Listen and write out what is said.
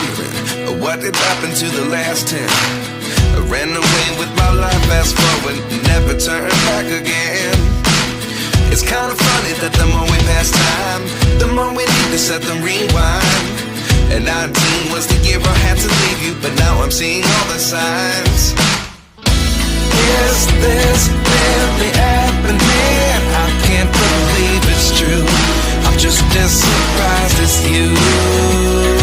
wondering what did happen to the last 10. I ran away with my life, fast forward, never turn back again. It's kind of funny that the more we pass time, the more we need to set the rewind. And 19 was the year I had to leave you, but now I'm seeing all the signs. Is this really happening? I can't believe it's true. I'm just as surprised as you.